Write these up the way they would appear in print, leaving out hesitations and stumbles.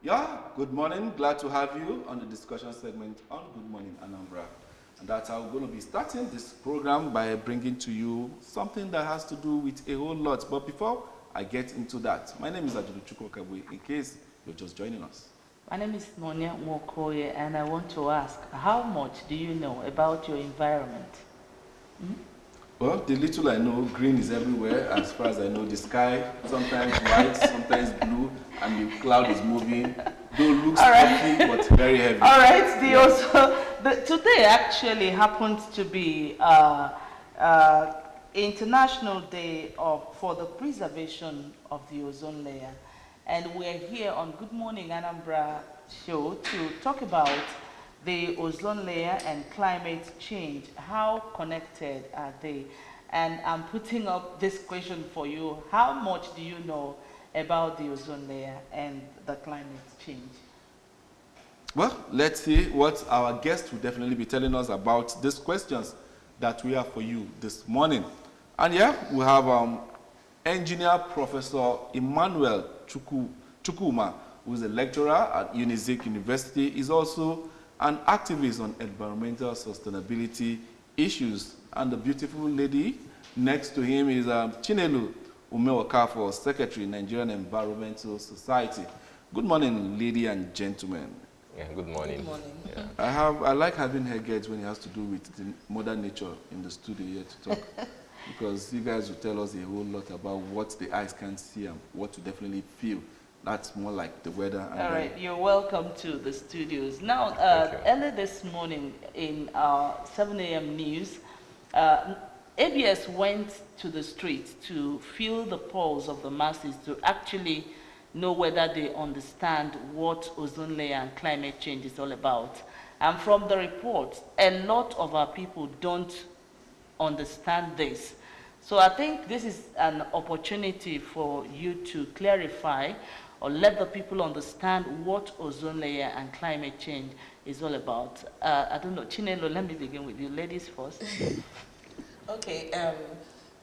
Yeah, good morning. Glad to have you on the discussion segment on Good Morning Anambra. And that's how we're going to be starting this program by bringing to you something that has to do with a whole lot. But before I get into that, my name is Ajulu Chukwokabwe, in case you're just joining us. My name is Monia Mwokoye, and I want to ask, how much do you know about your environment? Well, the little I know, green is everywhere. As far as I know, the sky, sometimes white, sometimes blue, and the cloud is moving. Though looks puffy, but very heavy. All right, today actually happens to be International Day for the Preservation of the Ozone Layer. And we're here on Good Morning Anambra show to talk about the ozone layer and climate change. How connected are they? And I'm putting up this question for you. How much do you know about the ozone layer and the climate change? Well, let's see what our guest will definitely be telling us about these questions that we have for you this morning. And yeah, we have engineer Professor Emmanuel Chukuma, who is a lecturer at Unizik University. He's also an activist on environmental sustainability issues. And the beautiful lady next to him is Chinelu Umewakafo, Secretary, Nigerian Environmental Society. Good morning, ladies and gentlemen. Yeah, good morning. Good morning. Yeah. I like having her guests when it has to do with the modern nature in the studio here to talk. Because you guys will tell us a whole lot about what the eyes can't see and what to definitely feel. That's more like the weather. And all right, you're welcome to the studios. Now, early this morning in our 7 a.m. news, ABS went to the street to feel the pulse of the masses to actually know whether they understand what ozone layer and climate change is all about. And from the report, a lot of our people don't understand this. So I think this is an opportunity for you to clarify or let the people understand what ozone layer and climate change is all about. I don't know, Chinelo, let me begin with you. Ladies first. Okay,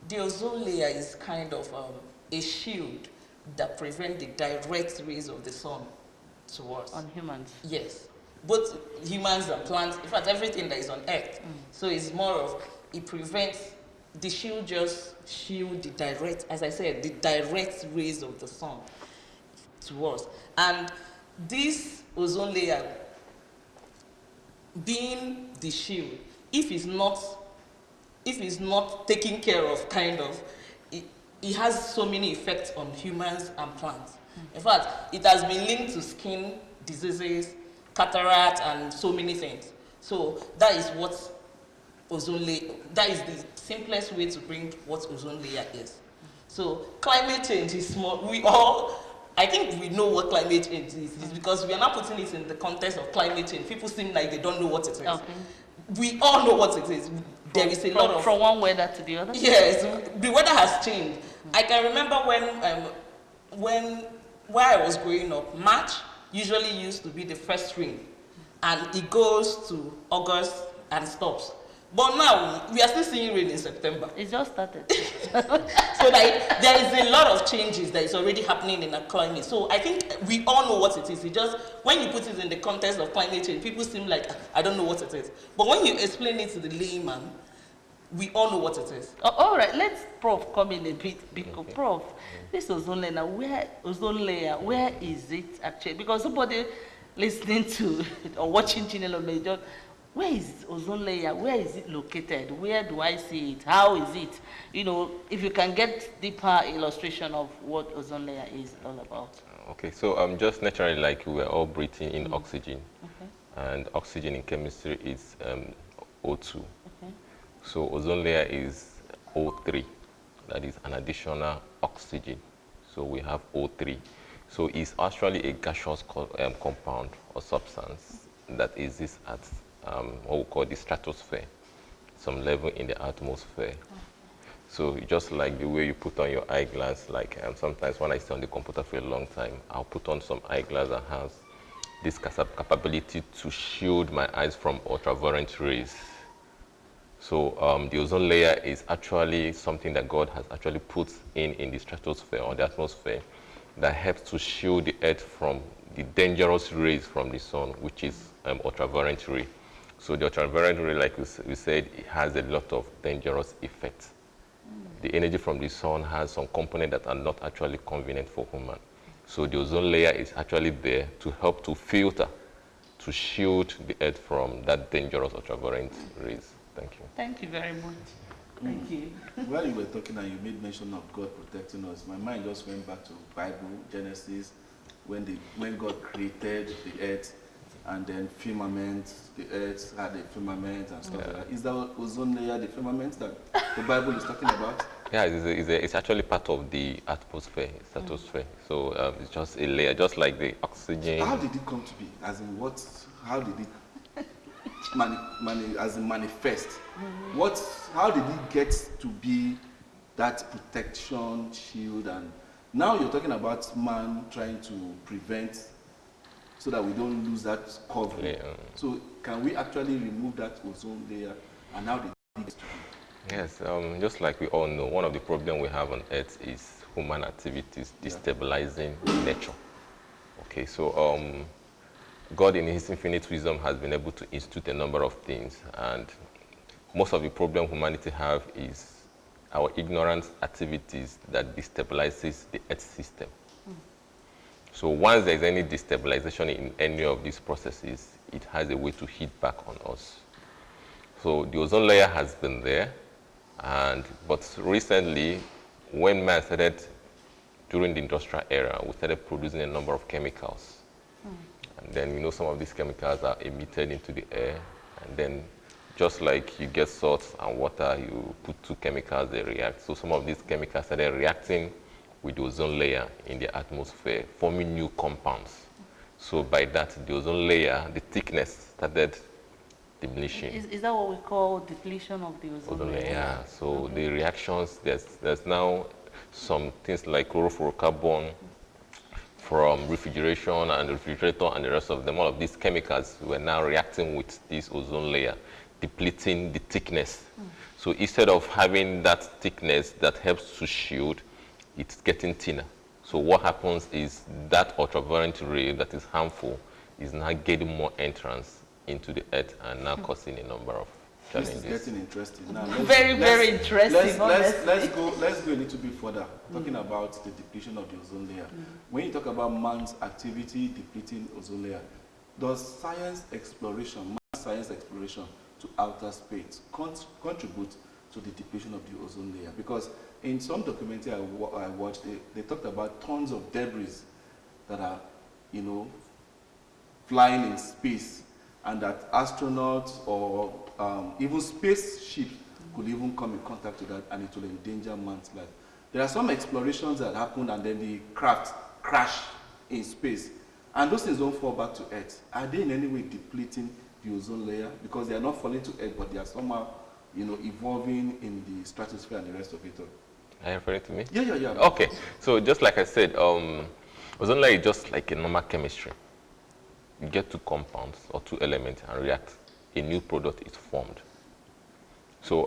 the ozone layer is kind of a shield that prevents the direct rays of the sun to us. On humans. Yes, both humans and plants, in fact everything that is on earth. So it's more of, it prevents, the shield just shield the direct, as I said, the direct rays of the sun to us. And this ozone layer being the shield, if it's not taken care of, kind of, it has so many effects on humans and plants. In fact, it has been linked to skin diseases, cataract, and so many things. So that is what ozone layer, that is the simplest way to bring what ozone layer is. So climate change is small. I think we know what climate change is. It's because we are not putting it in the context of climate change. People seem like they don't know what it is. Okay. We all know what it is. There is a lot of... From one weather to the other? Yes, the weather has changed. I can remember when I was growing up, March usually used to be the first rain. And it goes to August and stops. But now, we are still seeing rain in September. It just started. So there is a lot of changes that is already happening in our climate. So I think we all know what it is. It just, when you put it in the context of climate change, people seem like, I don't know what it is. But when you explain it to the layman, we all know what it is. All right, let's Prof come in a bit. Because Prof, this ozone layer, where is it actually? Because somebody listening to or watching Chinelo may just, where is ozone layer? Where is it located? Where do I see it? How is it? You know, if you can get deeper illustration of what ozone layer is all about. Okay, so just naturally, like we are all breathing in oxygen, and oxygen in chemistry is O2. Okay. So ozone layer is O3, that is an additional oxygen. So we have O3. So it's actually a gaseous compound or substance that exists at what we call the stratosphere, some level in the atmosphere. So just like the way you put on your eyeglass, like sometimes when I stay on the computer for a long time, I'll put on some eyeglass that has this capability to shield my eyes from ultraviolet rays. So the ozone layer is actually something that God has actually put in the stratosphere or the atmosphere that helps to shield the earth from the dangerous rays from the sun, which is ultraviolet ray. So the ultraviolet ray, like we said, it has a lot of dangerous effects. The energy from the sun has some components that are not actually convenient for human. So the ozone layer is actually there to help to filter, to shield the earth from that dangerous ultraviolet rays. Thank you. Thank you very much. Thank you. While you were talking and you made mention of God protecting us, my mind just went back to Bible, Genesis, when God created the earth, and then firmament, the earth had a firmament and stuff like that. Is that ozone layer the firmament that the Bible is talking about? Yeah, it's actually part of the atmosphere, stratosphere. So it's just a layer, just like the oxygen. So how did it come to be? As in what? How did it manifest? How did it get to be that protection shield? And now you're talking about man trying to prevent so that we don't lose that covering. Yeah. So can we actually remove that ozone layer? And how did it get to be? Yes, just like we all know, one of the problems we have on Earth is human activities destabilizing nature. Okay, so God in his infinite wisdom has been able to institute a number of things, and most of the problem humanity have is our ignorant activities that destabilizes the Earth system. So once there's any destabilization in any of these processes, it has a way to hit back on us. So the ozone layer has been there, but recently, when man started, during the industrial era, we started producing a number of chemicals. And then, some of these chemicals are emitted into the air, and then just like you get salt and water, you put two chemicals, they react. So some of these chemicals started reacting with the ozone layer in the atmosphere, forming new compounds. So by that, the ozone layer, the thickness started diminishing. Is that what we call depletion of the ozone layer? Yeah, so the reactions, there's now some things like chlorofluorocarbon from refrigeration and the refrigerator and the rest of them. All of these chemicals were now reacting with this ozone layer, depleting the thickness. So instead of having that thickness that helps to shield, it's getting thinner. So what happens is that ultraviolet ray that is harmful is now getting more entrance into the earth and now causing a number of challenges. This is getting interesting. Now, very interesting. Let's go a little bit further, talking about the depletion of the ozone layer. When you talk about man's activity depleting ozone layer, does science exploration to outer space contribute to the depletion of the ozone layer? Because in some documentary I watched, they talked about tons of debris that are, flying in space, and that astronauts or even spaceships could even come in contact with that, and it will endanger man's life. There are some explorations that happen, and then the craft crash in space, and those things don't fall back to Earth. Are they in any way depleting the ozone layer? Because they are not falling to Earth, but they are somehow, evolving in the stratosphere and the rest of it all. Are you referring to me? Yeah. Okay, so just like I said, ozone layer is just like a normal chemistry. You get two compounds or two elements and react, a new product is formed. So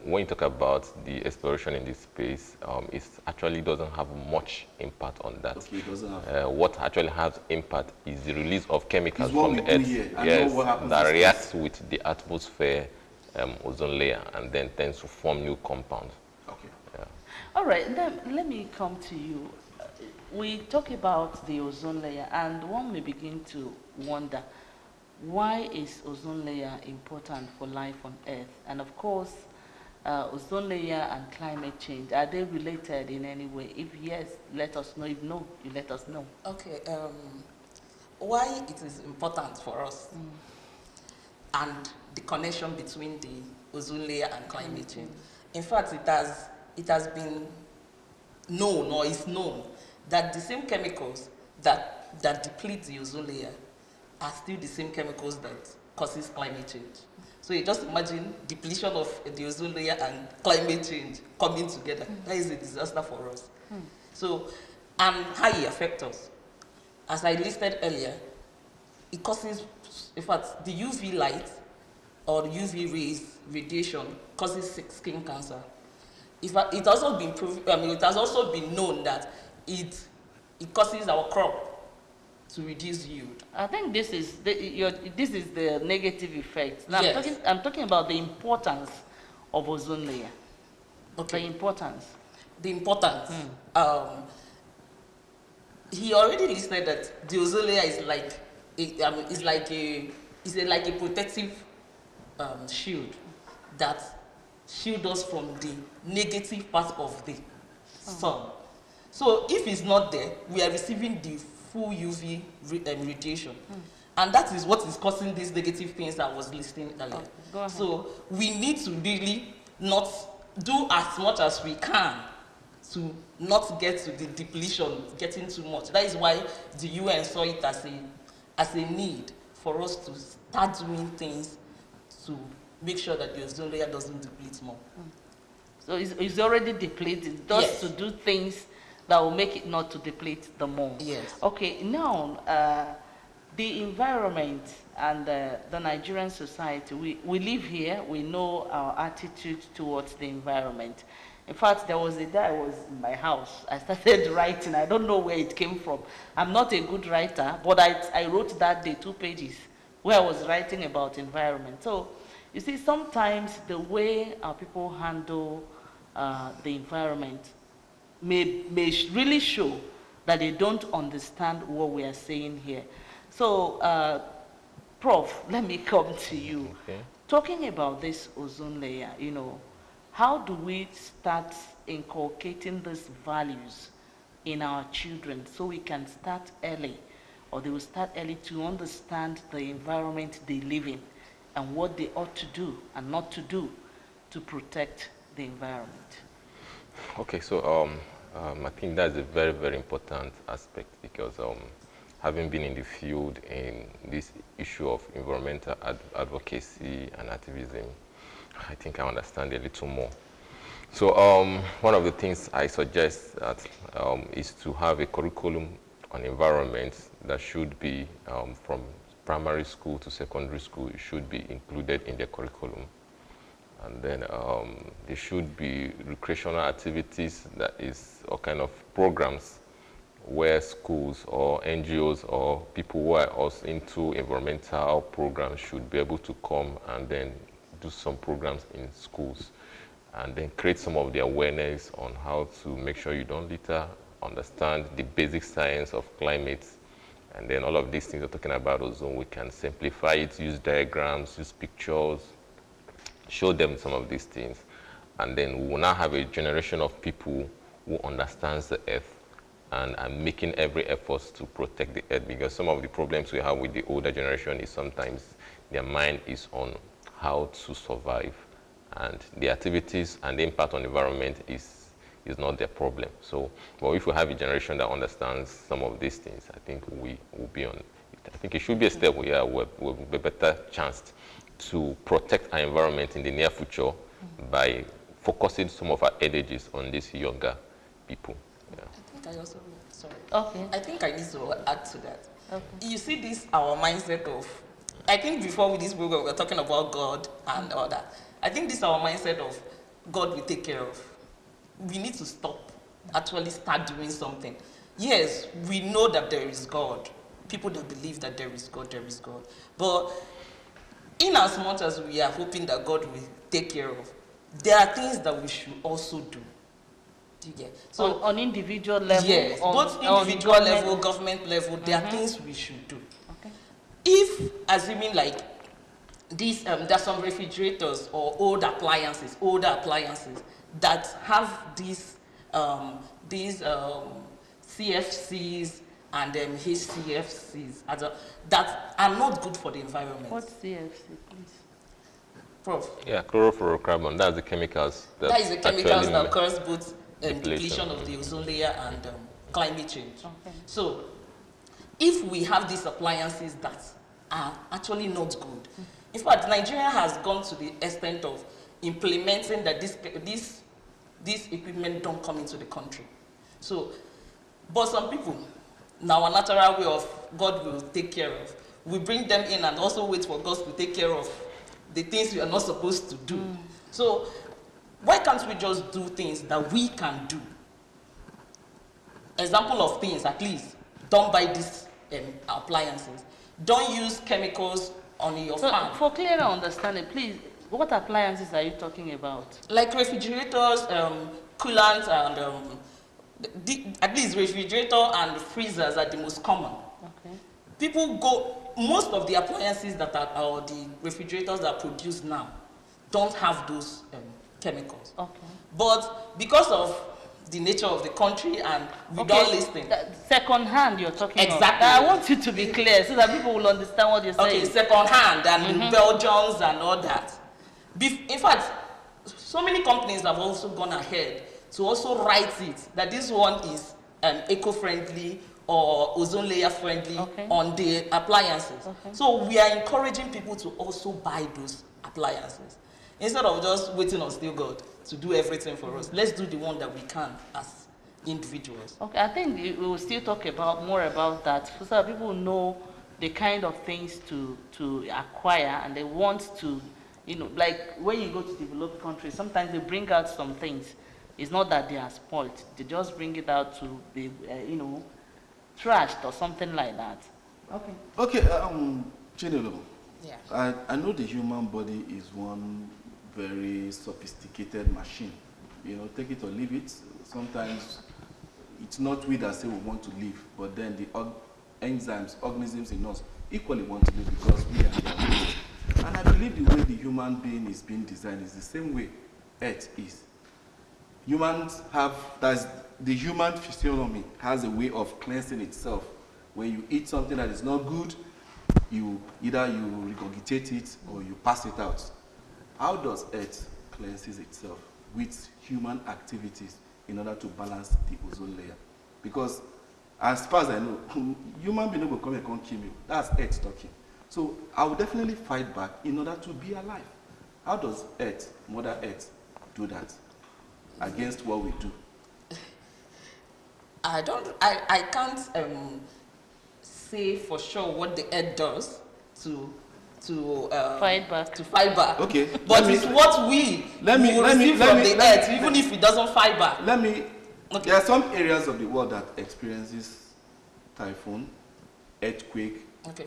when you talk about the exploration in this space, it actually doesn't have much impact on that. Okay, it doesn't have. What actually has impact is the release of chemicals from the Earth that reacts with the atmosphere ozone layer and then tends to form new compounds. Okay. Yeah. All right, then let me come to you. We talk about the ozone layer, and one may begin to wonder, why is ozone layer important for life on Earth? And of course, ozone layer and climate change, are they related in any way? If yes, let us know. If no, you let us know. Okay, why it is important for us and the connection between the ozone layer and climate change. In fact, it has been known, or is known, that the same chemicals that deplete the ozone layer are still the same chemicals that causes climate change. So you just imagine depletion of the ozone layer and climate change coming together. That is a disaster for us. So, and how it affects us. As I listed earlier, it causes, in fact, the UV light or UV rays, radiation, causes skin cancer. It has also been it has also been known that it causes our crop to reduce yield. I think this is the negative effect. Now Yes. I'm talking about the importance of ozone layer. Okay. The importance. The importance. He already listed that the ozone layer is like like a protective shield that shield us from the negative part of the sun. So if it's not there, we are receiving the full UV radiation. And that is what is causing these negative things I was listing earlier. Go ahead. So we need to really not do as much as we can to not get to the depletion, getting too much. That is why the UN saw it as a need for us to start doing things to make sure that the ozone layer doesn't deplete more. So it's already depleted, just Yes. to do things that will make it not to deplete the more. Yes. Okay, now the environment and the Nigerian society, we live here, we know our attitude towards the environment. In fact, there was a day I was in my house, I started writing, I don't know where it came from. I'm not a good writer, but I wrote that day 2 pages where I was writing about environment. So, you see, sometimes the way our people handle the environment may really show that they don't understand what we are saying here. So, Prof, let me come to you. Okay. Talking about this ozone layer, how do we start inculcating these values in our children so we can start early, or they will start early to understand the environment they live in and what they ought to do and not to do to protect the environment? Okay, so I think that's a very, very important aspect because having been in the field in this issue of environmental advocacy and activism, I think I understand a little more. So one of the things I suggest that is to have a curriculum on environment that should be from primary school to secondary school. It should be included in the curriculum. And then there should be recreational activities, that is, all kind of programs where schools or NGOs or people who are also into environmental programs should be able to come and then do some programs in schools and then create some of the awareness on how to make sure you don't litter, understand the basic science of climate, and then all of these things we're talking about ozone, we can simplify it, use diagrams, use pictures, show them some of these things, and then we will now have a generation of people who understands the earth and are making every effort to protect the earth, because some of the problems we have with the older generation is sometimes their mind is on how to survive, and the activities and the impact on the environment is not their problem. So, but if we have a generation that understands some of these things, I think we will be on. I think it should be a step where we'll be better chanced to protect our environment in the near future by focusing some of our energies on these younger people. Yeah. I think I also, sorry. Okay. I think I need to add to that. Okay. You see this, our mindset of, I think before this program we were talking about God and all that. I think this our mindset of God will take care of. We need to stop, actually start doing something. Yes, we know that there is God. People that believe that there is God, there is God. But in as much as we are hoping that God will take care of, there are things that we should also do. Do you get? So on individual level? yes, both individual level, government level, there are things we should do. Okay. If, assuming like these, there are some refrigerators or older appliances that have these CFCs and HCFCs that are not good for the environment. What's CFC, please? Prof? Yeah, chlorofluorocarbon, that's the chemicals That is the chemicals actually that cause both depletion. depletion of the ozone layer and climate change. Okay. So, if we have these appliances that are actually not good, in fact, Nigeria has gone to the extent of implementing that this equipment don't come into the country. So, but some people, now a natural way of God will take care of, we bring them in and also wait for God to take care of the things we are not supposed to do. So, why can't we just do things that we can do? Example of things, at least, don't buy this appliances. Don't use chemicals on your fan. For clearer understanding, please, what appliances are you talking about? Like refrigerators, coolants, and at least refrigerator and freezers are the most common. Okay. People most of the appliances that are, or the refrigerators that are produced now, don't have those chemicals. Okay. But because of the nature of the country and we don't listen. Second hand you're talking exactly. about. I want you to be clear so that people will understand what you're saying. Okay, second hand and Belgians and all that. In fact, so many companies have also gone ahead to also write it that this one is eco-friendly or ozone layer friendly on the appliances. Okay. So we are encouraging people to also buy those appliances. Instead of just waiting on still God to do everything for us, let's do the one that we can as individuals. Okay, I think we will still talk more about that so that people know the kind of things to acquire, and they want to, like when you go to developed countries, sometimes they bring out some things. It's not that they are spoiled; they just bring it out to be, trashed or something like that. Okay. Okay, Chinelo. Yeah. I know the human body is one very sophisticated machine. Take it or leave it. Sometimes it's not we that say we want to live, but then the enzymes, organisms in us equally want to live because we are there. And I believe the way the human being is being designed is the same way Earth is. Humans have, the human physiognomy has a way of cleansing itself. When you eat something that is not good, either you regurgitate it or you pass it out. How does Earth cleanses itself with human activities in order to balance the ozone layer? Because as far as I know, human being will come and kill you. That's Earth talking. So I will definitely fight back in order to be alive. How does Earth, Mother Earth, do that against what we do? I can't say for sure what the Earth does to fight back. Okay. But it's what we receive from the Earth, even if it doesn't fight back. There are some areas of the world that experiences typhoon, earthquake,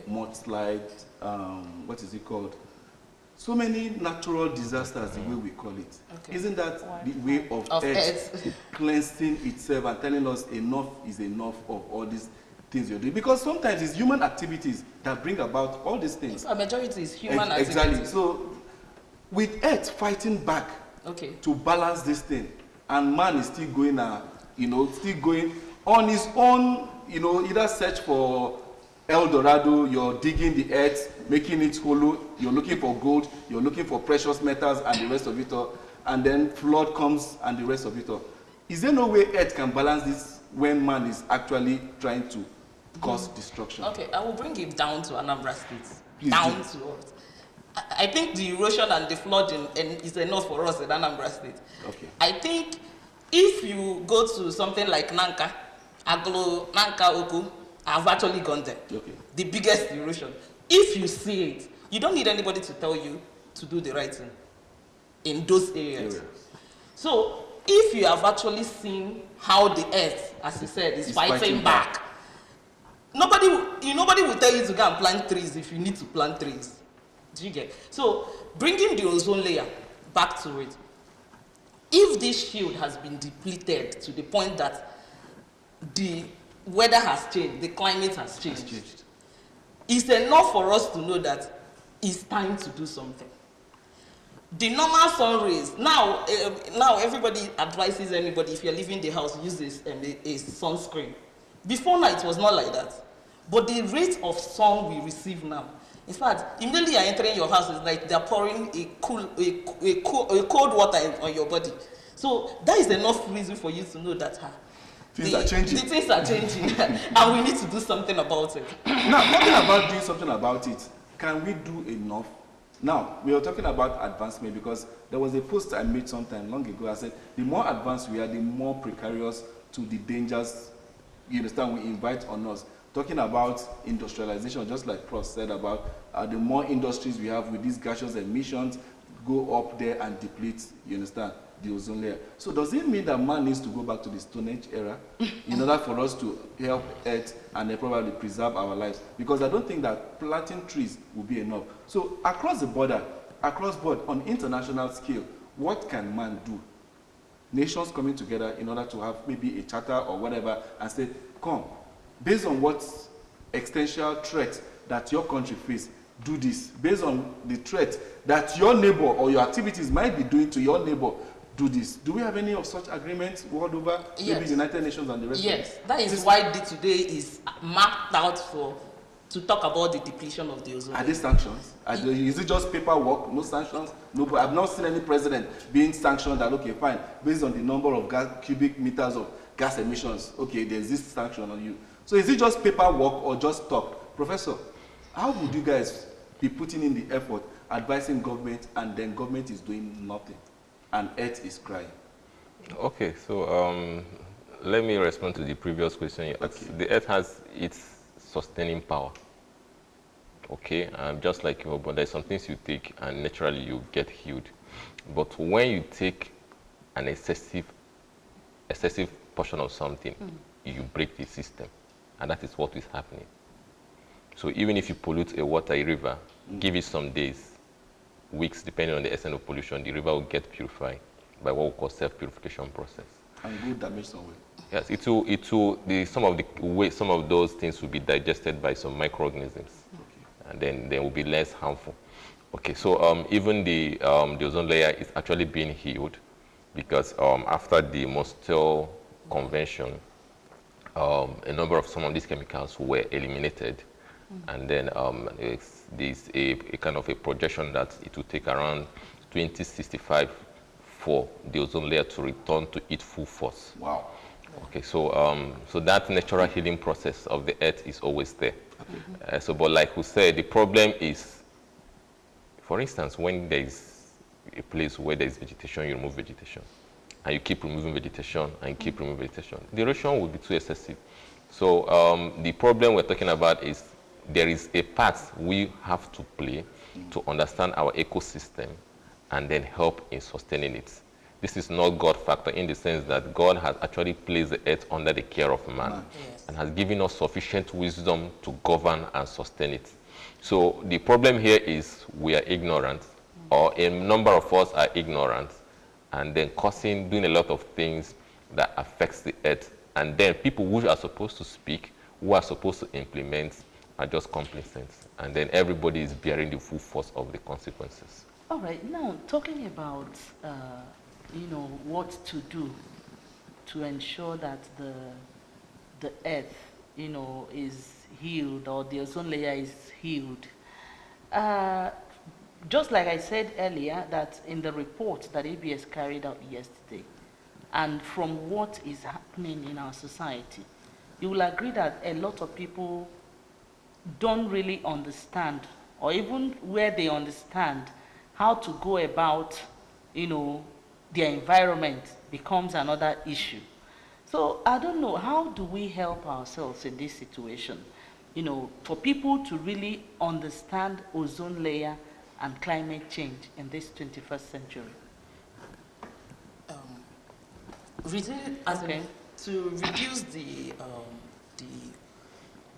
mudslide, what is it called? So many natural disasters, the way we call it. Isn't that the way of Earth cleansing itself and telling us enough is enough of all these things you're doing? Because sometimes it's human activities that bring about all these things. A majority is human activities. Exactly. So with Earth fighting back to balance this thing, and man is still going, still going on his own, either search for El Dorado, you're digging the earth, making it hollow, you're looking for gold, you're looking for precious metals and the rest of it all, and then flood comes and the rest of it all. Is there no way Earth can balance this when man is actually trying to cause destruction? Okay, I will bring it down to Anambra State. Please down do. to us. I think the erosion and the flooding is enough for us in Anambra State. Okay. I think if you go to something like Nanka, Aglo, Nanka, Oku, I've actually gone there. Okay. The biggest erosion. If you see it, you don't need anybody to tell you to do the right thing in those areas. So, if you have actually seen how the earth, as you said, is fighting back, nobody will tell you to go and plant trees if you need to plant trees. Do you get? So, bringing the ozone layer back to it, if this shield has been depleted to the point that the weather has changed, the climate has changed, it's enough for us to know that it's time to do something. The normal sun rays, now everybody advises anybody, if you're leaving the house, use a sunscreen. Before now, it was not like that. But the rate of sun we receive now, in fact, immediately you're entering your house, it's like they're pouring a cold water on your body. So that is enough reason for you to know that things are changing. The things are changing, and we need to do something about it. Now, talking about doing something about it, can we do enough? Now, we are talking about advancement because there was a post I made sometime long ago. I said, the more advanced we are, the more precarious to the dangers, you understand, we invite on us. Talking about industrialization, just like Prof said about the more industries we have with these gaseous emissions, go up there and deplete, you understand? the ozone layer. So does it mean that man needs to go back to the Stone Age era in order for us to help Earth and probably preserve our lives? Because I don't think that planting trees will be enough. So across board, on international scale, what can man do? Nations coming together in order to have maybe a charter or whatever and say, come, based on what existential threat that your country faces, do this. Based on the threat that your neighbor or your activities might be doing to your neighbor, do this. Do we have any of such agreements world over? Yes. Maybe the United Nations and the rest of it? Yes, that is why today is mapped out to talk about the depletion of the ozone. Are there sanctions? Is it just paperwork, no sanctions? No, I've not seen any president being sanctioned that, okay, fine, based on the number of cubic meters of gas emissions, okay, there's this sanction on you. So is it just paperwork or just talk? Professor, how would you guys be putting in the effort, advising government, and then government is doing nothing, and Earth is crying? Okay, so let me respond to the previous question you asked. Okay. The Earth has its sustaining power. Okay, just like your body, there's some things you take and naturally you get healed. But when you take an excessive portion of something, you break the system, and that is what is happening. So even if you pollute a water, a river, give it some days, weeks, depending on the extent of pollution, the river will get purified by what we call self-purification process. And good damage somewhere. Yes, some of those things will be digested by some microorganisms, okay, and then they will be less harmful. Okay, so even the ozone layer is actually being healed because after the Mostel Convention, a number of some of these chemicals were eliminated. And then there's a kind of a projection that it will take around 2065 for the ozone layer to return to its full force. Wow. Okay, so so that natural healing process of the Earth is always there. But like we said, the problem is, for instance, when there is a place where there is vegetation, you remove vegetation, and you keep removing vegetation, and you keep removing vegetation. The erosion will be too excessive. So the problem we're talking about is there is a part we have to play to understand our ecosystem and then help in sustaining it. This is not God factor in the sense that God has actually placed the earth under the care of man, yes, and has given us sufficient wisdom to govern and sustain it. So the problem here is we are ignorant, or a number of us are ignorant, and then doing a lot of things that affects the earth. And then people who are supposed to speak, who are supposed to implement, are just complacent, and then everybody is bearing the full force of the consequences. All right, now talking about what to do to ensure that the earth is healed, or the ozone layer is healed. Just like I said earlier, that in the report that ABS carried out yesterday, and from what is happening in our society, you will agree that a lot of people don't really understand, or even where they understand how to go about, their environment becomes another issue. So I don't know, how do we help ourselves in this situation? For people to really understand ozone layer and climate change in this 21st century. To reduce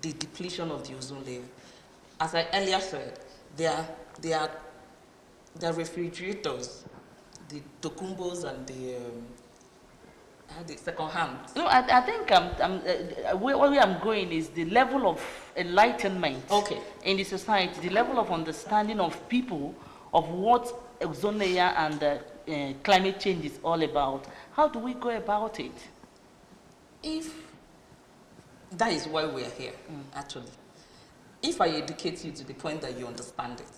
the depletion of the ozone layer, as I earlier said, there are refrigerators, the Tokumbos and the second hand. No, I think where I'm going is the level of enlightenment, okay, in the society, the level of understanding of people of what ozone layer and climate change is all about. How do we go about it? That is why we are here, actually. If I educate you to the point that you understand it,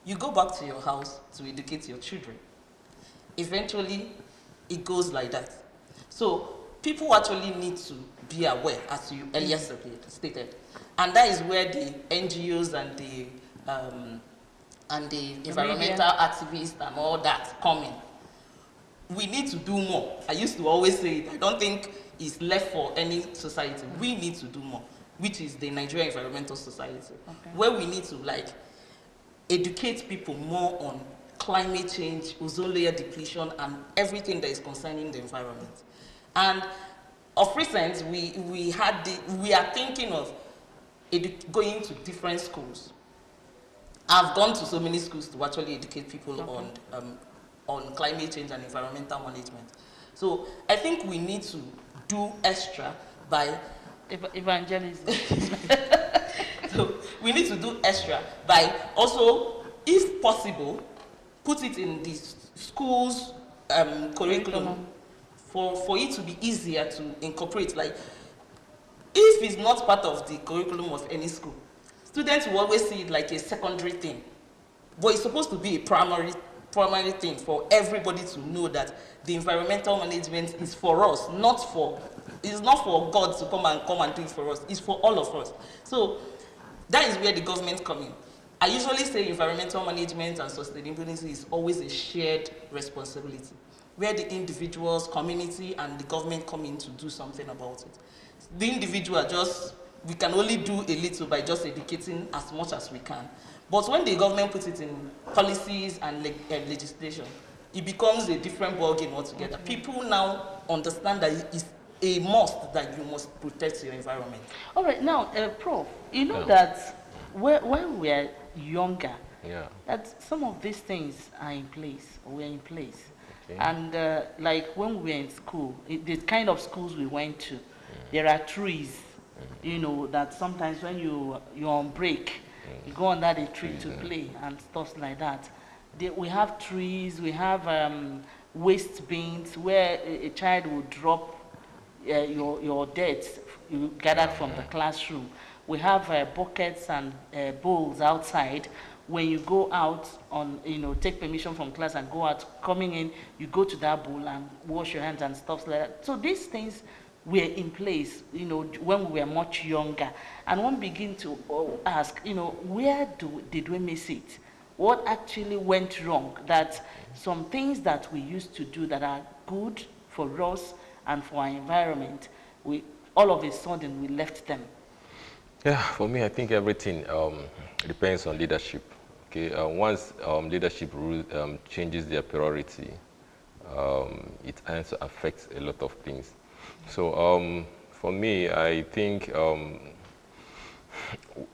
you go back to your house to educate your children. Eventually, it goes like that. So people actually need to be aware, as you earlier stated. And that is where the NGOs and the environmental activists and all that come in. We need to do more. I used to always say it. I don't think it's left for any society. We need to do more, which is the Nigerian Environmental Society, where we need to educate people more on climate change, ozone layer depletion, and everything that is concerning the environment. And of recent, we are thinking of going to different schools. I've gone to so many schools to actually educate people on climate change and environmental management. So I think we need to do extra by evangelism. So we need to do extra by also, if possible, put it in the school's curriculum for it to be easier to incorporate. Like, if it's not part of the curriculum of any school, students will always see it like a secondary thing. But it's supposed to be a primary thing for everybody to know that the environmental management is for us, it's not for God to come and do it for us. It's for all of us. So that is where the government comes in. I usually say environmental management and sustainability is always a shared responsibility, where the individuals, community, and the government come in to do something about it. The individual we can only do a little by just educating as much as we can. But when the government puts it in policies and legislation, it becomes a different ballgame altogether. People now understand that it is a must that you must protect your environment. All right, now, Prof, you know that when we are younger, that some of these things are in place, or we're in place. Okay. And like when we were in school, the kind of schools we went to, there are trees, you know, that sometimes when you're on break, you go under the tree to play and stuff like that. We have trees, we have waste bins where a child will drop your dirt you gathered from the classroom. We have buckets and bowls outside. When you go out on, take permission from class and go out, coming in, you go to that bowl and wash your hands and stuff like that. So these things were in place, when we were much younger. And one begin to ask, where did we miss it? What actually went wrong? That some things that we used to do that are good for us and for our environment, all of a sudden we left them. Yeah, for me, I think everything depends on leadership. Okay, once leadership changes their priority, it also affects a lot of things. So for me, I think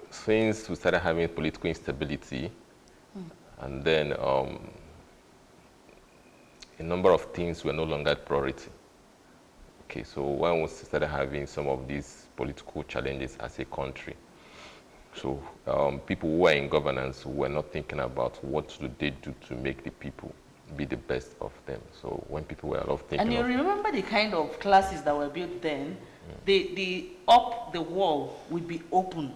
since we started having political instability, and then a number of things were no longer priority. Okay, so when we started having some of these political challenges as a country, so people who are in governance were not thinking about what do they do to make the people be the best of them. So when people were a lot of thinking, and you remember the kind of classes that were built then, the up the wall would be open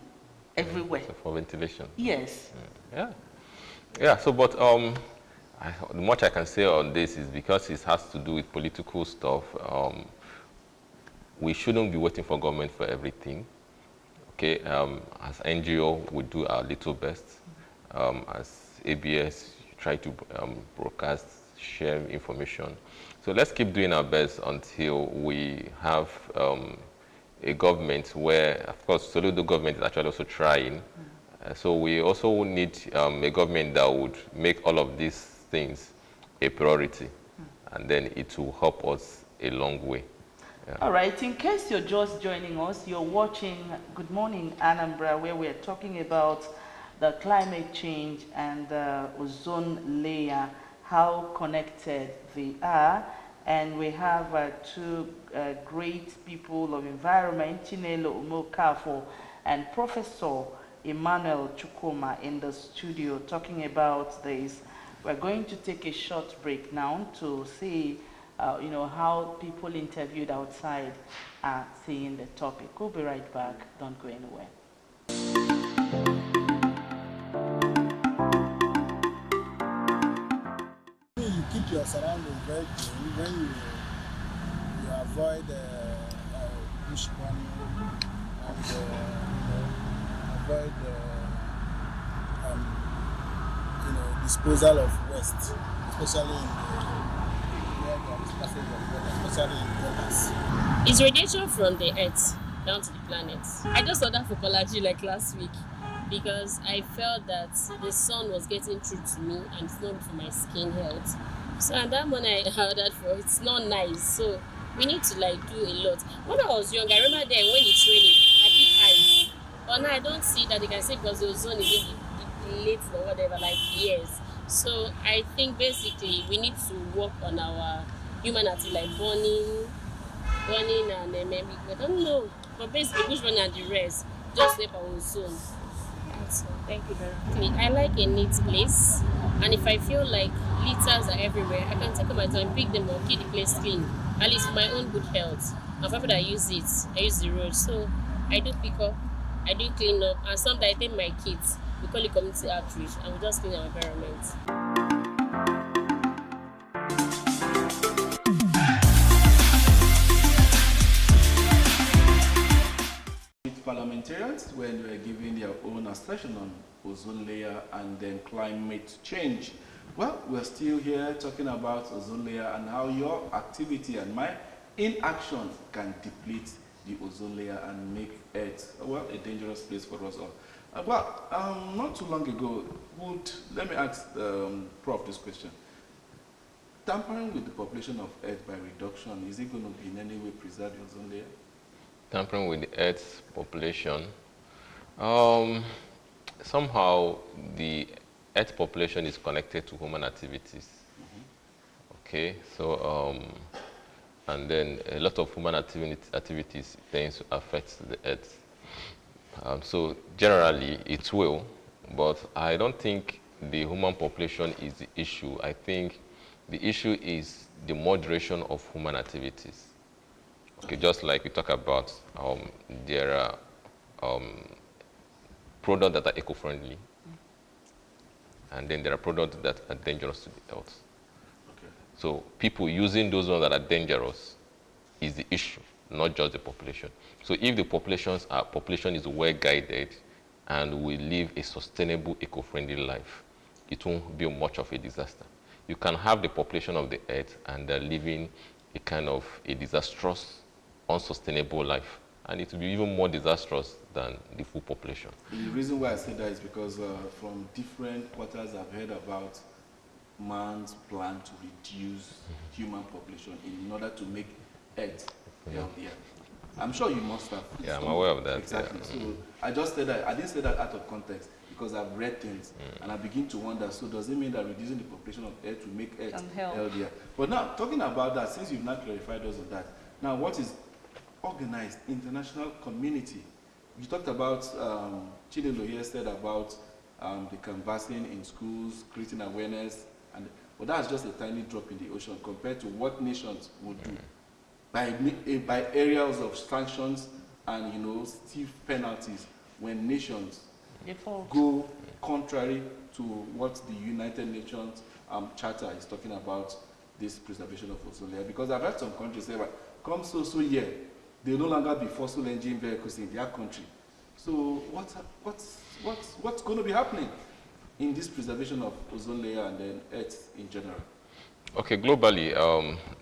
everywhere. So for ventilation. Yes. Yeah. So, but much I can say on this is because it has to do with political stuff. We shouldn't be waiting for government for everything. Okay, as NGO, we do our little best. As ABS, try to broadcast, share information. So let's keep doing our best until we have a government where, of course, Soludo government is actually also trying. So we also need a government that would make all of these things a priority, and then it will help us a long way. Yeah. All right, in case you're just joining us, you're watching Good Morning Anambra, where we're talking about the climate change and the ozone layer, how connected they are. And we have two great people of environment, Chinelo Umokafo and Professor Emmanuel Chukuma in the studio talking about this. We're going to take a short break now to see how people interviewed outside are seeing the topic. We'll be right back. Don't go anywhere. You keep your surroundings very clean when you avoid bush burning and avoid disposal of waste, especially It's radiation from the earth down to the planet. I just saw that for Kolaji like last week. because I felt that the sun was getting through to me and it's not for my skin health. So at that moment I ordered for it's not nice. So we need to like do a lot. When I was young, I remember then when it's raining, I pick ice. But now I don't see that they can say because the ozone is in the late or whatever, like years. So I think basically we need to work on our human activity like burning and maybe I don't know. But basically bush burning and the rest. Just help our ozone. So Thank you very much. I like a neat place, and if I feel like litters are everywhere, I can take my time, pick them up, keep the place clean. At least for my own good health. And for people that use it, I use the road. So I do pick up, I do clean up, and sometimes I take my kids. We call it community outreach, and we just clean our environment. Parliamentarians when they were giving their own assertion on ozone layer and then climate change. Well, we're still here talking about ozone layer and how your activity and my inaction can deplete the ozone layer and make Earth, well, a dangerous place for us all. Not too long ago, let me ask Prof this question. Tampering with the population of Earth by reduction, is it going to be in any way preserve the ozone layer? Tampering with the Earth's population, somehow the Earth population is connected to human activities. Okay, so and then a lot of human activities tends to affect the Earth. So generally it will, but I don't think the human population is the issue. I think the issue is the moderation of human activities. Okay, just like we talk about, there are products that are eco-friendly, and then there are products that are dangerous to the health. Okay. So people using those ones that are dangerous is the issue, not just the population. So if the population is well guided and we live a sustainable, eco-friendly life, it won't be much of a disaster. You can have the population of the Earth and they're living a kind of a disastrous, unsustainable life, and it will be even more disastrous than the full population. The reason why I say that is because from different quarters I've heard about man's plan to reduce human population in order to make Earth healthier. I'm sure you must have. Yeah, I'm aware of that. Exactly. Yeah. So I just said that, I didn't say that out of context because I've read things and I begin to wonder, so does it mean that reducing the population of Earth will make Earth healthier? But now, talking about that, since you've not clarified us on that, now what is organized international community? You talked about, Chidelo here said about the canvassing in schools, creating awareness, but that's just a tiny drop in the ocean compared to what nations would do by areas of sanctions and stiff penalties when nations go contrary to what the United Nations Charter is talking about this preservation of ozone layer. Because I've heard some countries say, come so year, they no longer be fossil engine vehicles in their country. So what's going to be happening in this preservation of ozone layer and then Earth in general? Okay, globally,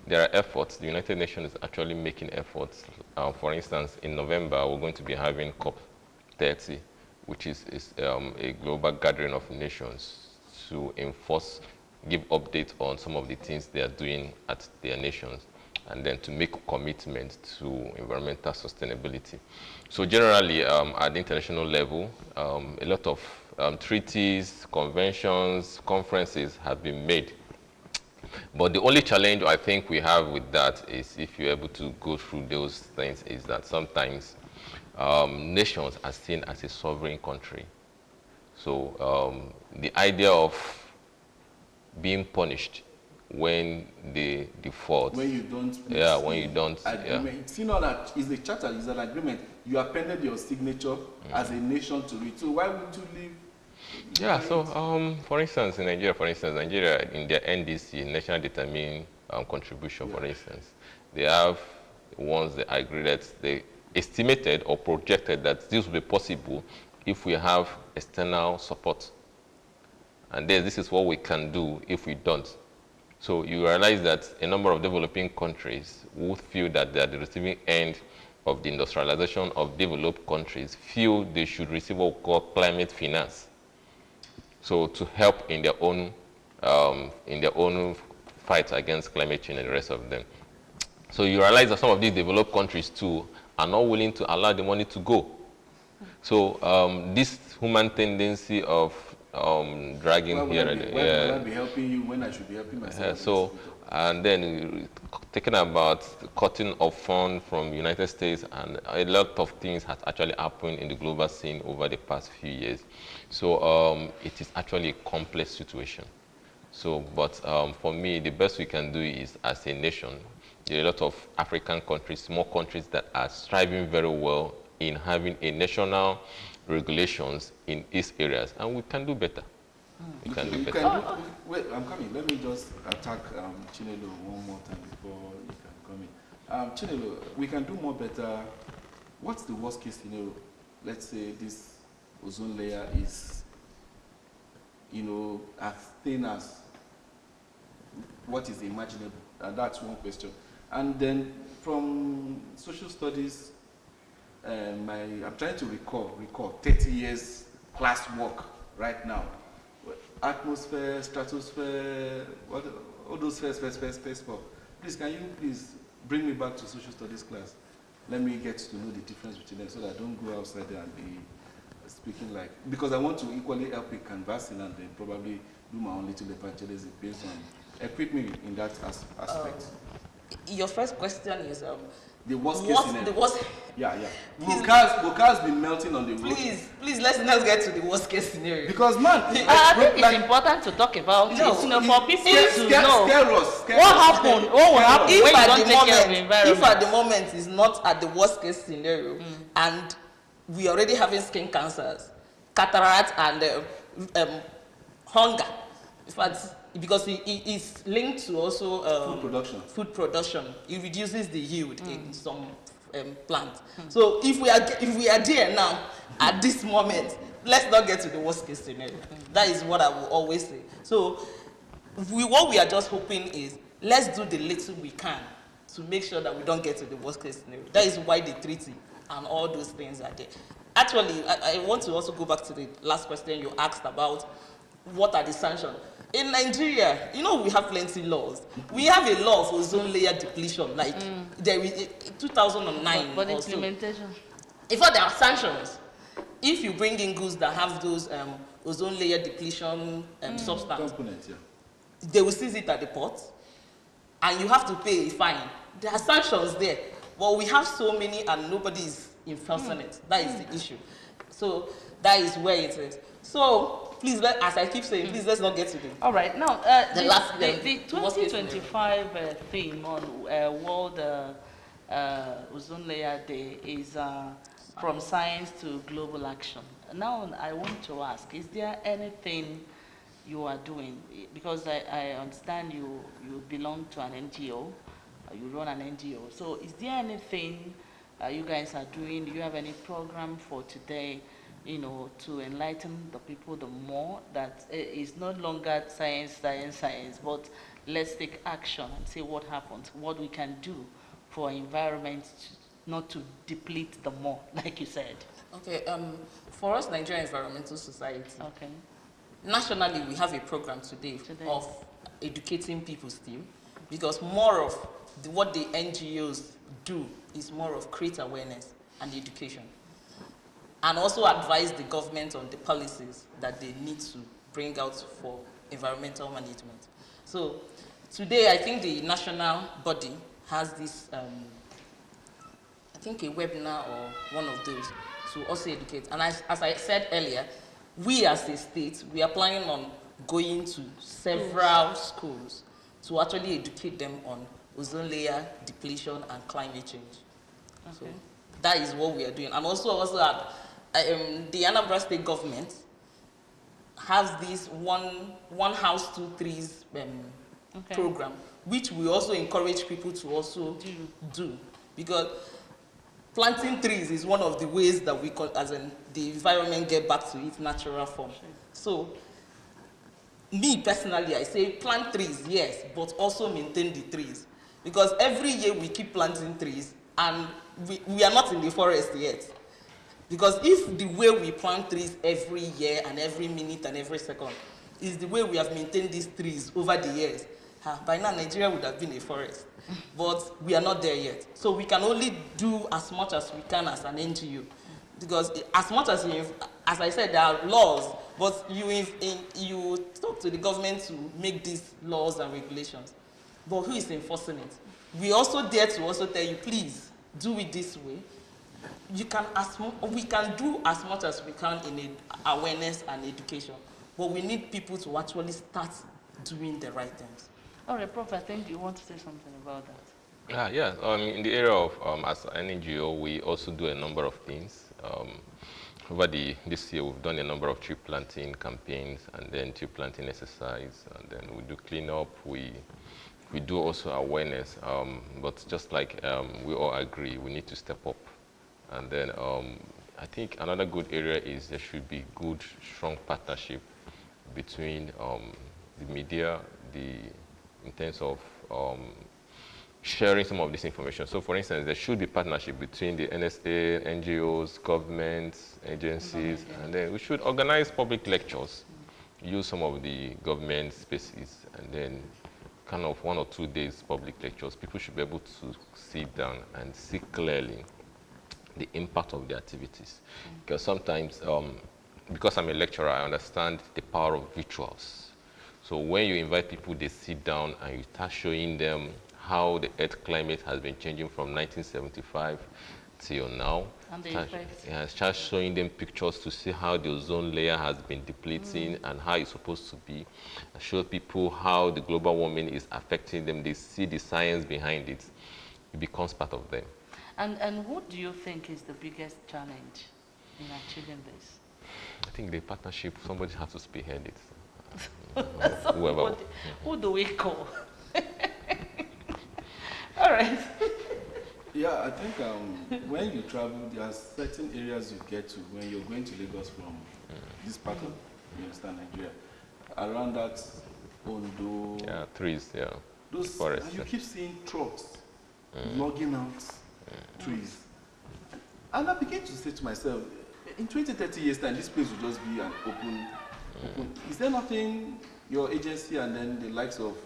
there are efforts. The United Nations is actually making efforts. For instance, in November, we're going to be having COP30, which is a global gathering of nations to give updates on some of the things they are doing at their nations, and then to make a commitment to environmental sustainability. So generally, at the international level, a lot of treaties, conventions, conferences have been made. But the only challenge I think we have with that is, if you're able to go through those things, is that sometimes nations are seen as a sovereign country. So the idea of being punished when they default. When you don't. When you don't. Agreement. It's not that it's a charter, it's an agreement. You appended your signature as a nation to it. So why would you leave? Yeah, so for instance, in Nigeria, in their NDC, National Determined Contribution, for instance, they have ones they aggregate, they estimated or projected that this will be possible if we have external support. And then this is what we can do if we don't. So you realize that a number of developing countries would feel that they are the receiving end of the industrialization of developed countries feel they should receive what we call climate finance. So to help in their own fight against climate change and the rest of them. So you realize that some of these developed countries too are not willing to allow the money to go. So this human tendency of dragging here and there. When will I be helping you when I should be helping myself? So, and then talking about cutting of funds from United States, and a lot of things has actually happened in the global scene over the past few years. So it is actually a complex situation. So, but for me, the best we can do is, as a nation, there are a lot of African countries, small countries that are striving very well in having a national regulations in these areas, and we can do better. We can do better. Wait, I'm coming. Let me just attack Chinelo one more time before you can come in. Chinelo, we can do more better. What's the worst case scenario? Let's say this ozone layer is, as thin as what is imaginable. That's one question. And then from social studies, I'm trying to recall 30 years class work right now. Atmosphere, stratosphere, all those space. Please, can you please bring me back to social studies class? Let me get to know the difference between them so that I don't go outside there and be speaking like, because I want to equally help with canvassing and then probably do my own little evangelism based on, equip me in that aspect. Your first question is the worst case scenario. The worst. Yeah. Will cars be melting on the road? Please, let's not get to the worst case scenario. Because man, I think it's important to talk about it. For people to know what happened, what will happen when you don't take care of the environment. If at the moment is not at the worst case scenario, and we are already having skin cancers, cataract, and hunger. In fact, because it's linked to also food production. It reduces the yield in some plants. So if we are there now at this moment, let's not get to the worst case scenario. That is what I will always say. So what we are just hoping is, let's do the little we can to make sure that we don't get to the worst case scenario. That is why the treaty and all those things are there. Actually, I want to also go back to the last question you asked about what are the sanctions. In Nigeria, we have plenty laws. We have a law for ozone layer depletion, like there is 2009. But implementation. In fact, there are sanctions. If you bring in goods that have those ozone layer depletion substance, components, they will seize it at the port, and you have to pay a fine. There are sanctions there, but we have so many, and nobody is enforcing it. That is the issue. So that is where it is. So please, as I keep saying, please let's not get to the. All right, now the 2025 theme on World Ozone Layer Day is from science to global action. Now I want to ask: is there anything you are doing? Because I understand you belong to an NGO, you run an NGO. So is there anything you guys are doing? Do you have any program for today? To enlighten the people the more that it's no longer science, but let's take action and see what happens, what we can do for environment not to deplete the more, like you said. Okay, for us, Nigerian Environmental Society, nationally we have a program today of educating people still, because more of what the NGOs do is more of create awareness and education. And also advise the government on the policies that they need to bring out for environmental management. So today, I think the national body has this, I think a webinar or one of those to also educate. And as I said earlier, we as a state, we are planning on going to several schools to actually educate them on ozone layer depletion and climate change. Okay. So that is what we are doing. And also the Anambra state government has this one house, 2 trees program, which we also encourage people to also do. Because planting trees is one of the ways that we the environment get back to its natural form. Sure. So, me personally, I say plant trees, yes, but also maintain the trees. Because every year we keep planting trees, and we are not in the forest yet. Because if the way we plant trees every year and every minute and every second is the way we have maintained these trees over the years, by now Nigeria would have been a forest. But we are not there yet. So we can only do as much as we can as an NGO. Because as much as as I said, there are laws, but you talk to the government to make these laws and regulations. But who is enforcing it? We also dare to also tell you, please, do it this way. We can do as much as we can in awareness and education, but we need people to actually start doing the right things. All right, Prof, I think you want to say something about that. Yeah, in the area of, as an NGO, we also do a number of things. Over this year, we've done a number of tree planting campaigns and then tree planting exercise, and then we do cleanup, we do also awareness, but just like we all agree, we need to step up. And then I think another good area is there should be good, strong partnership between the media, in terms of sharing some of this information. So for instance, there should be partnership between the NSA, NGOs, governments, agencies, and then we should organize public lectures, use some of the government spaces, and then kind of 1 or 2 days public lectures. People should be able to sit down and see clearly the impact of the activities. Because sometimes, because I'm a lecturer, I understand the power of visuals. So when you invite people, they sit down and you start showing them how the earth climate has been changing from 1975 till now. And the effects. Yeah, start showing them pictures to see how the ozone layer has been depleting and how it's supposed to be. And show people how the global warming is affecting them. They see the science behind it. It becomes part of them. And what do you think is the biggest challenge in achieving this? I think the partnership, somebody has to spearhead it. Who do we call? All right. Yeah, I think when you travel, there are certain areas you get to when you're going to Lagos from this part of, you understand, Nigeria. Around that Ondo. Yeah, trees, yeah. Those forests. And you keep seeing trucks logging out trees. And I begin to say to myself, in 20, 30 years time, this place will just be an open. Is there nothing your agency and then the likes of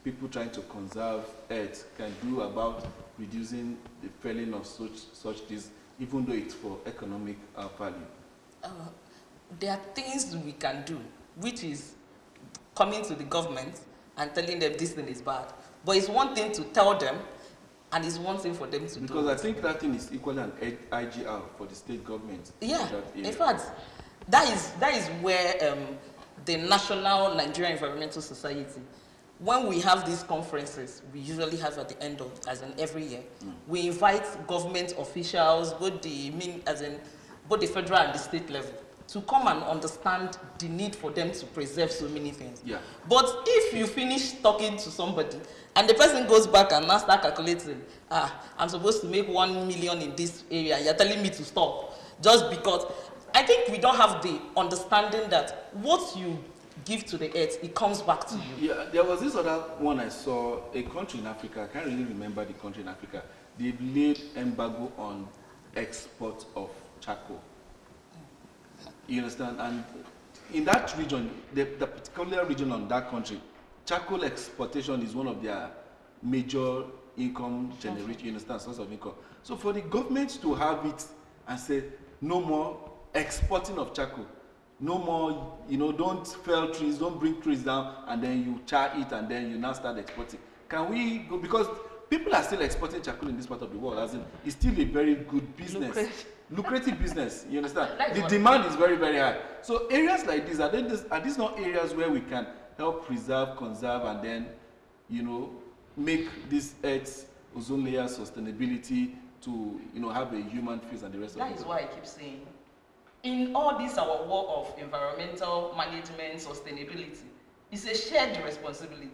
people trying to conserve earth can do about reducing the felling of such trees, even though it's for economic value? There are things we can do, which is coming to the government and telling them this thing is bad. But it's one thing to tell them, and it's one thing for them to do. Because I think that thing is equally an IGR for the state government. Yeah, in fact, that is where the National Nigerian Environmental Society, when we have these conferences, we usually have at the end of, as in every year, we invite government officials, both the federal and the state level, to come and understand the need for them to preserve so many things. Yeah. But if you finish talking to somebody and the person goes back and now start calculating, I'm supposed to make 1 million in this area, you're telling me to stop, just because I think we don't have the understanding that what you give to the earth, it comes back to you. Yeah, there was this other one I saw, a country in Africa, I can't really remember the country in Africa, they've laid embargo on export of charcoal. You understand? And in that region, the particular region on that country, charcoal exportation is one of their major income generation, you understand, source of income. So for the government to have it and say, no more exporting of charcoal, no more, don't fell trees, don't bring trees down, and then you char it, and then you now start exporting. Can we go, because people are still exporting charcoal in this part of the world, as in, it's still a very good business. Lucrative business, you understand? The demand is very, very high. So areas like these, are these not areas where we can help preserve, conserve, and then, make this Earth's ozone layer sustainability to, have a human face and the rest of it? That is why I keep saying, in all this our work of environmental management, sustainability, it's a shared responsibility.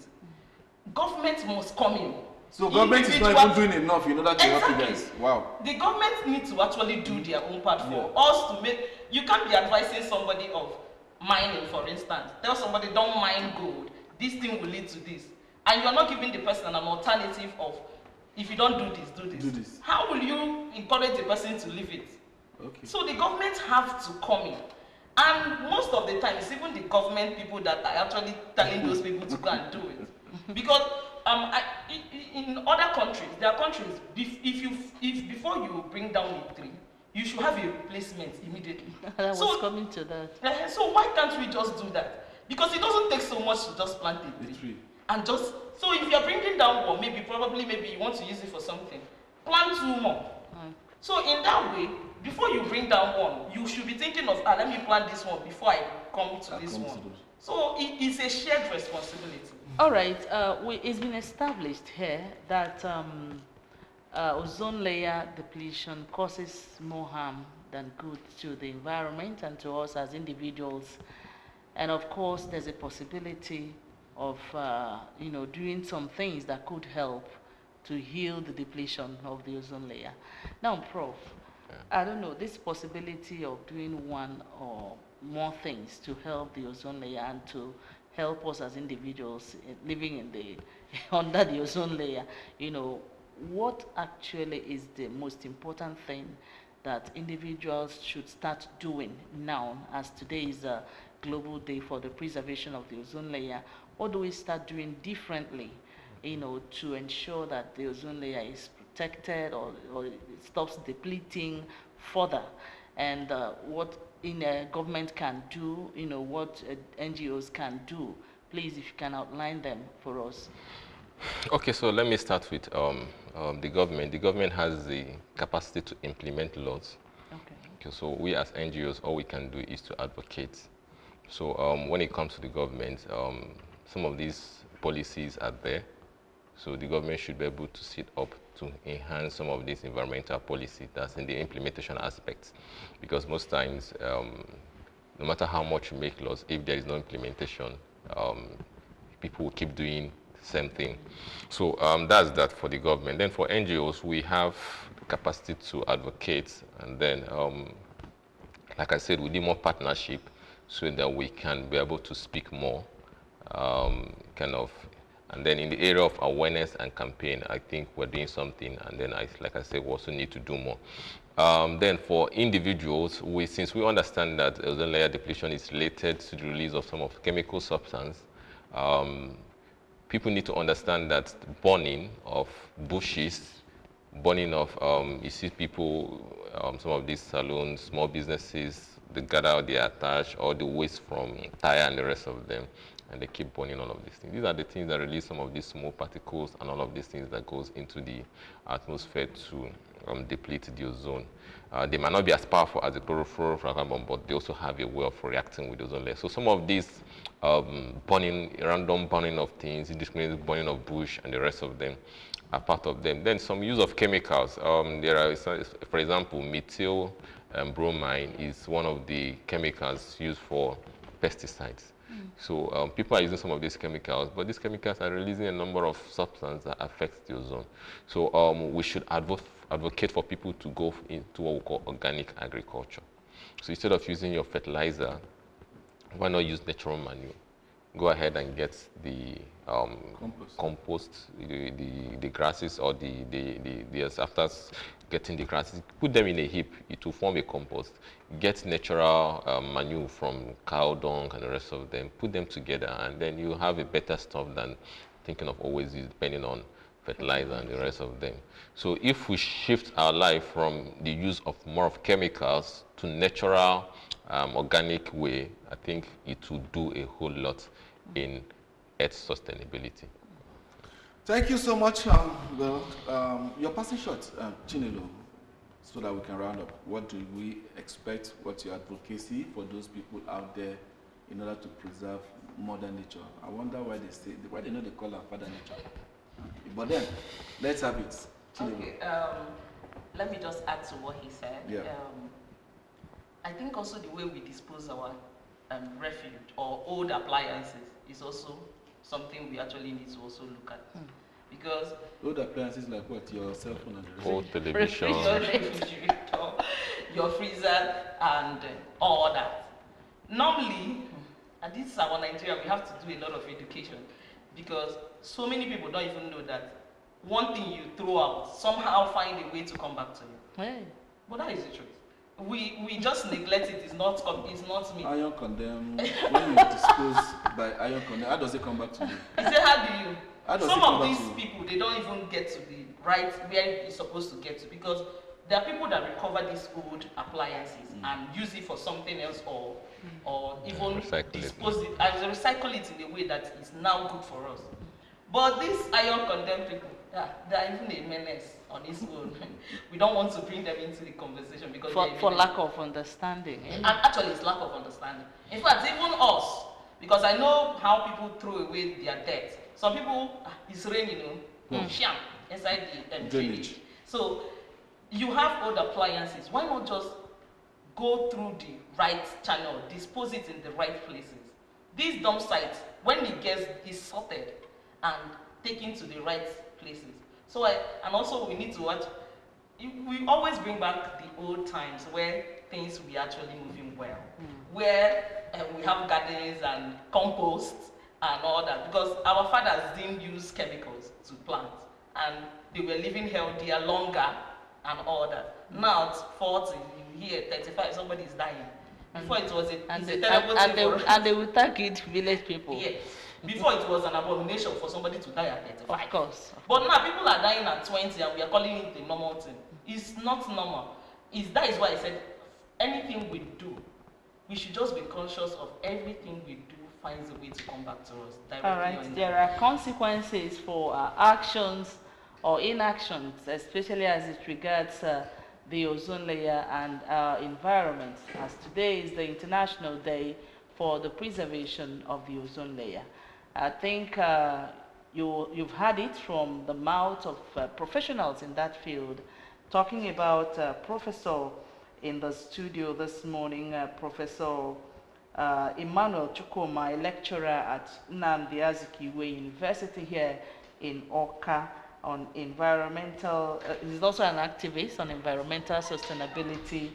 Government must come in. So government is not even doing enough in order to help you guys. Wow. The government needs to actually do their own part for us to make. You can't be advising somebody of mining, for instance. Tell somebody, don't mine gold. This thing will lead to this. And you are not giving the person an alternative of if you don't do this, do this. Do this. How will you encourage the person to leave it? Okay. So the government have to come in. And most of the time, it's even the government people that are actually telling those people to go and do it. Because in other countries, there are countries, if before you bring down a tree, you should have a replacement immediately. I was coming to that. So why can't we just do that? Because it doesn't take so much to just plant a tree. And just, so if you're bringing down one, maybe you want to use it for something, plant 2 more. So in that way, before you bring down one, you should be thinking of, let me plant this one before I come to this one. So it's a shared responsibility. All right, it's been established here that ozone layer depletion causes more harm than good to the environment and to us as individuals. And of course, there's a possibility of, doing some things that could help to heal the depletion of the ozone layer. Now, Prof, I don't know, this possibility of doing one or more things to help the ozone layer and to help us as individuals living in the under the ozone layer, what actually is the most important thing that individuals should start doing now, as today is a global day for the preservation of the ozone layer? What do we start doing differently, to ensure that the ozone layer is protected or it stops depleting further? And what government can do, what NGOs can do? Please, if you can outline them for us. Okay, so let me start with the government. The government has the capacity to implement laws. Okay, so we as NGOs, all we can do is to advocate. So when it comes to the government, some of these policies are there. So the government should be able to sit up to enhance some of these environmental policy that's in the implementation aspects. Because most times, no matter how much you make laws, if there is no implementation, people will keep doing the same thing. So that's that for the government. Then for NGOs, we have the capacity to advocate. And then, like I said, we need more partnership so that we can be able to speak more, and then in the area of awareness and campaign, I think we're doing something. And then, like I said, we also need to do more. Then for individuals, since we understand that ozone layer depletion is related to the release of some of chemical substance, people need to understand that burning of bushes, burning of, you see people, some of these salons, small businesses, they gather their trash or the waste from tire and the rest of them, and they keep burning all of these things. These are the things that release some of these small particles and all of these things that goes into the atmosphere to deplete the ozone. They might not be as powerful as the chlorofluorocarbon, but they also have a way of reacting with the ozone layer. So some of these random burning of things, indiscriminate burning of bush and the rest of them are part of them. Then some use of chemicals. There are, for example, methyl bromine is one of the chemicals used for pesticides. So people are using some of these chemicals, but these chemicals are releasing a number of substances that affect the ozone. So we should advocate for people to go into what we call organic agriculture. So instead of using your fertilizer, why not use natural manure? Go ahead and get the compost, the grasses or after getting the grasses, put them in a heap, it will form a compost. Get natural manure from cow dung and the rest of them, put them together, and then you have a better stuff than thinking of always depending on fertilizer and the rest of them. So if we shift our life from the use of more of chemicals to natural, organic way, I think it will do a whole lot in earth sustainability. Thank you so much. You're passing short, Chinelo, so that we can round up. What do we expect? What's your advocacy for those people out there in order to preserve Mother Nature? I wonder why they know they call her Father Nature. But then, let's have it. Chinelo. Okay, let me just add to what he said. Yeah. I think also the way we dispose our refuge or old appliances is also something we actually need to also look at. Because old appliances like what? Your cell phone and the rest? Old television. Your refrigerator, your freezer, and all that. Normally, and this is our Nigeria, we have to do a lot of education because so many people don't even know that one thing you throw out, somehow find a way to come back to you. Hey. But that is the truth. We just neglect it. It's not me. Iron condemn. When you dispose by iron condemn, how does it come back to you? He said, how do you? How does Some it come of back these to you? people, they don't even get to the right where it's supposed to get to, because there are people that recover these old appliances and use it for something else, or even dispose it, and recycle it in a way that is now good for us. But these iron condemned people, they are even a menace on its own. We don't want to bring them into the conversation because for lack of understanding. And actually, it's lack of understanding. In fact, even us, because I know how people throw away their debt. Some people, it's raining, sham inside the drainage. So you have old appliances. Why not just go through the right channel, dispose it in the right places? These dump sites, when it is sorted and taken to the right places. So and also we need to watch. We always bring back the old times where things were actually moving well, where we have gardens and compost and all that, because our fathers didn't use chemicals to plant and they were living healthier, longer and all that. Now it's 40, you hear 35, somebody is dying. Before it was a terrible thing. And they will target village people. Yes. Before it was an abomination for somebody to die at 35. Of course. But now people are dying at 20 and we are calling it a normal thing. It's not normal. That is why I said anything we do, we should just be conscious of everything we do finds a way to come back to us directly. All right. There are consequences for our actions or inactions, especially as it regards the ozone layer and our environment, as today is the International Day for the Preservation of the Ozone Layer. I think you've heard it from the mouth of professionals in that field, talking about Professor in the studio this morning, Professor Emmanuel Chukwuma, a lecturer at Nnamdi Azikiwe University here in Awka, on environmental, he's also an activist on environmental sustainability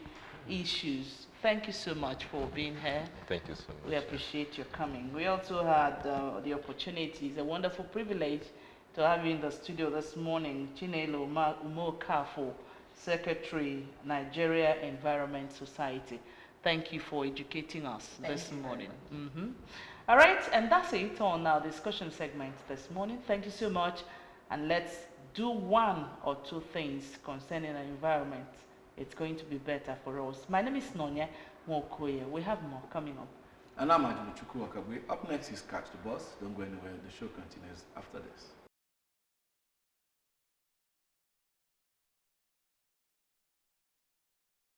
issues. Thank you so much for being here. Thank you so much. We appreciate your coming. We also had the opportunity, it's a wonderful privilege to have you in the studio this morning, Chinelo Umokafo, Secretary, Nigeria Environment Society. Thank you for educating us this morning. All right, and that's it on our discussion segment this morning. Thank you so much. And let's do one or two things concerning our environment. It's going to be better for us. My name is Nonya Mwokoye. We have more coming up. And I'm Ajumuchukwu Wakabwe. Up next is Catch the Bus. Don't go anywhere. The show continues after this.